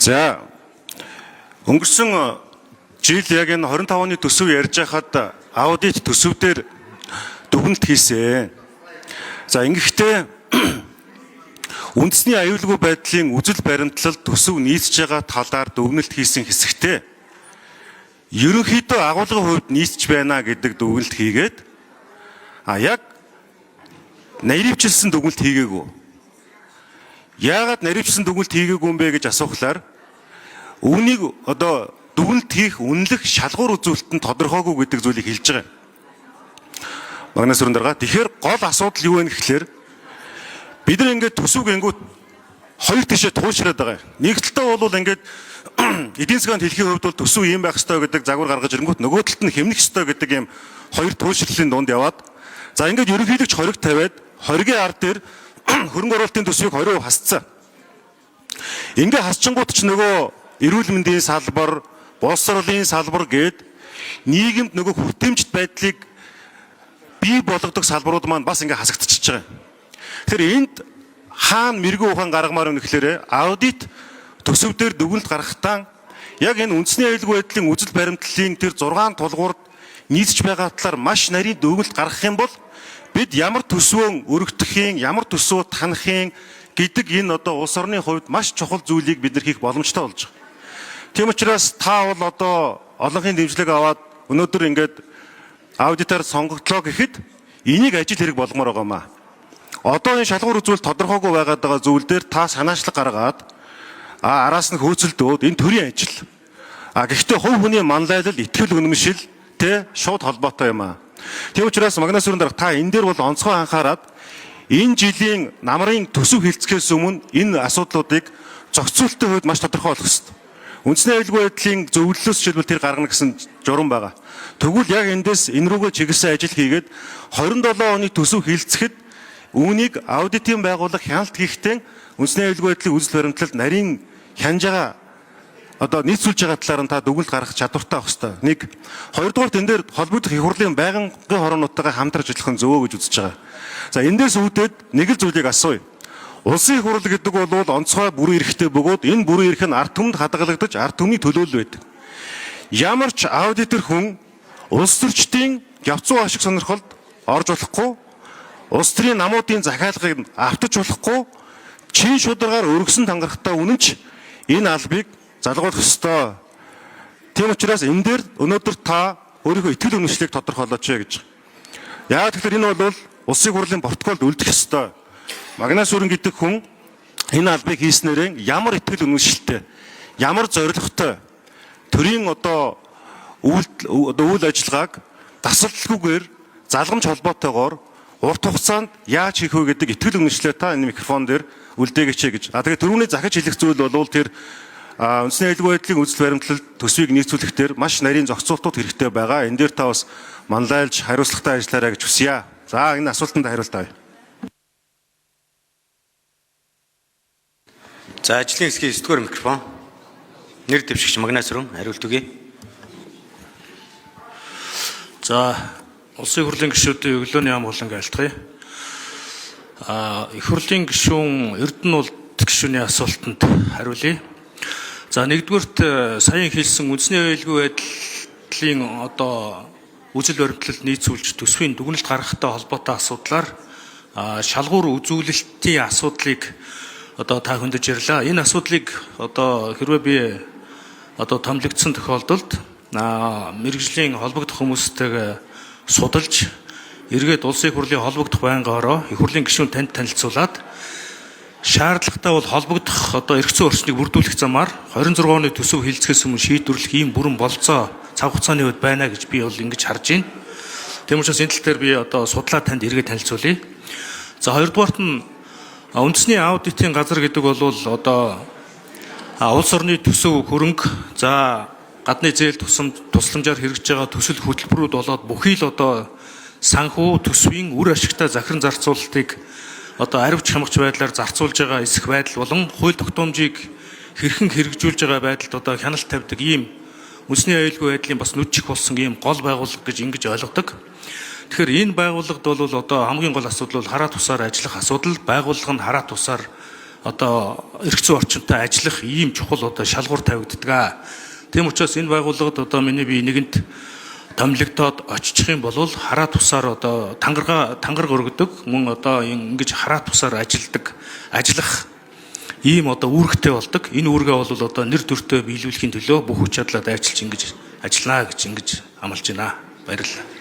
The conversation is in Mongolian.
За өнгөрсөн жил яг энэ 25 оны төсөв ярьж байхад аудит төсөвдөр дүгнэлт хийсэн. За ингэхдээ үндэсний аюулгүй байдлын үзэл баримтлал төсөв нийцж байгаа талаар дүгнэлт хийсэн хэсэгтээ ерөнхийдөө агуулгын хувьд нийцж байна гэдэг дүгнэлт хийгээд яг наривчилсан дүгнэлт хийгээгүй. Яагаад наривчилсан дүгнэлт хийгээгүй юм бэ гэж асуухлаар үүнийг одоо дүгнэлт хийх үнэлэх шалгуур үзүүлэлт нь тодорхойгүй гэдэг зүйлийг хэлж байгаа юм. Магнаас өрн дарга. Тэгэхээр гол асуудал юу вэ гэхээр бид нар ингээд төсөв гингүүд хоёр тишээ туушраад байгаа. Нэг талдаа бол ингээд эдийн засгийн хэлхийн хувьд бол төсөв ийм байх ёстой гэдэг загвар гаргаж ирэнгүүт нөгөө талд нь хэмнэх ёстой гэдэг ийм хоёр туушрлалын дунд яваад за ингээд ерөнхийлөгч хориг тавиад хоригийн ард дээр хөрөнгө оруулалтын төсвийг 20% хасцсан. Ингээд хасчингууд ч нөгөө эрүүл мэндийн салбар, боловсролын салбар гээд нийгэмд нөгөө хүртээмжит байдлыг бий болгодог салбарууд маань бас ингээд хасагдчихж байгаа. Тэгэхээр энд хаана мэрэгүү ухаан гаргамаар байна гэхээр аудит төсөв дээр дүгнэлт гаргахтаа яг энэ үндэсний аюулгүй байдлын үзэл баримтлалын тэр 6 тулгуурд нийцж байгаа талаар маш нарийн дүгнэлт гаргах юм бол бид ямар төсвөө өргөдөхин, ямар төсвөө танахын гэдэг энэ одоо улс орны хувьд маш чухал зүйлийг бид нар хийх боломжтой болж байгаа. Тийм учраас та бол одоо олонхын дэмжлэг аваад өнөөдөр ингээд аудитор сонгогдлоо гэхэд энийг ажил хэрэг болгомоор байгаа маа. Одоо энэ шалгуур үзүүлэлт тодорхойгүй байгаад байгаа зүйл дээр та санаачлаг гаргаад араас нь хөөцөлдөөд энэ төрийн ажил. Гэхдээ хувь хүний манлайлал, итгэл үнэмшил шууд холбоотой юм аа. Тийм учраас Магнаас өрн дарга та энэ дээр бол онцгой анхаарад энэ жилийн намрын төсөв хэлцгээс өмнө энэ асуудлуудыг зохицуулалтын хувьд маш тодорхой болох ёстой. Үндэсний аюулгүй байдлын зөвлөлөөс жишээлбэл тэр гаргана гэсэн журам байгаа. Тэгвэл яг эндээс энэ рүүгээ чиглэсэн ажил хийгээд 27 оны төсөв хэлцэхэд үүнийг аудитын байгууллага хяналт хийхдээ үндэсний аюулгүй байдлын үзэл баримтлалд нарийн хянаж байгаа одоо нийцүүлж байгаа талаар нь та дүгнэлт гаргах чадвартай байх ёстой. Нэг хоёрдугаар энэ дээр холбогдох их хурлын байнгын хороонуудтайгаа хамтарч ажиллах нь зөвөө гэж үзэж байгаа. За эндээс үүдээд нэг л зүйлийг асууя. Улсын их хурл гэдэг бол онцгой бүрэн эрхтэй бөгөөд энэ бүрэн эрх нь ард түмэнд хадгалагдаж ард түмний төлөөлөл байдаг. Ямар ч аудитор хүн улс төрчдийн явцуу ашиг сонирхолд орж болохгүй, улс төрийн намуудын захиалгыг автаж болохгүй, чин шударгаар өргөсөн тангарахтай үнэнч энэ албыг залгуулах ёстой. Тийм учраас энэ дээр өнөөдөр та өөрийнхөө итгэл үнэмшлийг тодорхойлооч гэж. Яагаад гэвэл энэ бол улсын хурлын протоколд үлдэх ёстой. Магнаас өрн гэдэг хүн энэ албыг хийснээрээ ямар итгэл үнэмшилтэй, ямар зорилготой төрийн одоо үйл ажиллагааг тасалдалгүйгээр залгамж холбоотойгоор урт хугацаанд яаж хийх вэ гэдэг итгэл үнэмшлээ та энэ микрофон дээр үлдээгч гэж. Тэгээд түрүүний захиж хэлэх зүйл бол тэр үндэсний аюулгүй байдлын үзэл баримтлал төсвийг нийцүүлэх дээр маш нарийн зохицуултууд хэрэгтэй байгаа. Энэ дээр та бас манлайлж хариуцлагатай ажиллаарай гэж хүсье. За энэ асуултанд хариулт авъя. За ажлын хэсгийн 9-р микрофон. Нэр дэвшигч Магнаас өрн хариулт өгье. За улсын хурлын гишүүдийн өглөөний ам болонг айлтгая. Их хурлын гишүүн Эрдэнэ улд гишүүний асуултанд хариулъя. За нэгдүгürt саяхан хэлсэн үндэсний аюулгүй байдлын одоо үзэл баримтлал нийцүүлж төсвийн дүгнэлт гаргахтай холбоотой асуудлаар шалгуур үзүүлэлтийн асуудлыг одоо та хөндөж ярьлаа. Энэ асуудлыг одоо хэрвээ би одоо томилогдсон тохиолдолд мэргэжлийн холбогдох хүмүүстэйгээ судалж эргээд улсын хурлын холбогдох байнгаараа их хурлын гишүүн танд танилцуулаад шаардлагатай бол холбогдох одоо эрх зүйн орчныг бүрдүүлэх замаар 26 оны төсөв хэлцгээс өмнө шийдвэрлэх ийм бүрэн болцоо цаг хугацааны үед байна гэж би бол ингэж харж байна. Тийм учраас энэ тал дээр би одоо судлаад танд эргээд танилцуулъя. За хоёрдугаарт нь үндэсний аудитын газар гэдэг бол одоо улс орны төсөв хөрөнгө за гадны зээл тусламжаар хэрэгжиж байгаа төсөл хөтөлбөрүүд болоод бүхий л одоо санхүү төсвийн үр ашигтай захиран зарцуулалтыг одоо аривч хамгач байдлаар зарцуулж байгаа эсэх байдал болон хууль тогтоомжийг хэрхэн хэрэгжүүлж байгаа байдалд одоо хяналт тавьдаг ийм үндэсний аюулгүй байдлын бас нүдчих болсон ийм гол байгууллага гэж ингэж ойлгодог. Тэгэхээр энэ байгууллагад бол одоо хамгийн гол асуудал бол хараа тусаар ажиллах асуудал, байгууллага нь хараа тусаар одоо эрх зүйн орчинтой ажиллах ийм чухал одоо шалгуур тавигддаг. Тийм учраас энэ байгууллагад одоо миний бие нэгэнт томилогдоод очих юм бол хараа тусаар одоо тангар өргөдөг мөн одоо ингэж хараа тусаар ажиллах ийм одоо үүрэгтэй болдог. Энэ үүргээ бол одоо нэр төртөө биелүүлэхийн төлөө бүх хүч чадлаа дайчилж ингэж ажиллана гэж ингэж амлаж байна. Баярлалаа.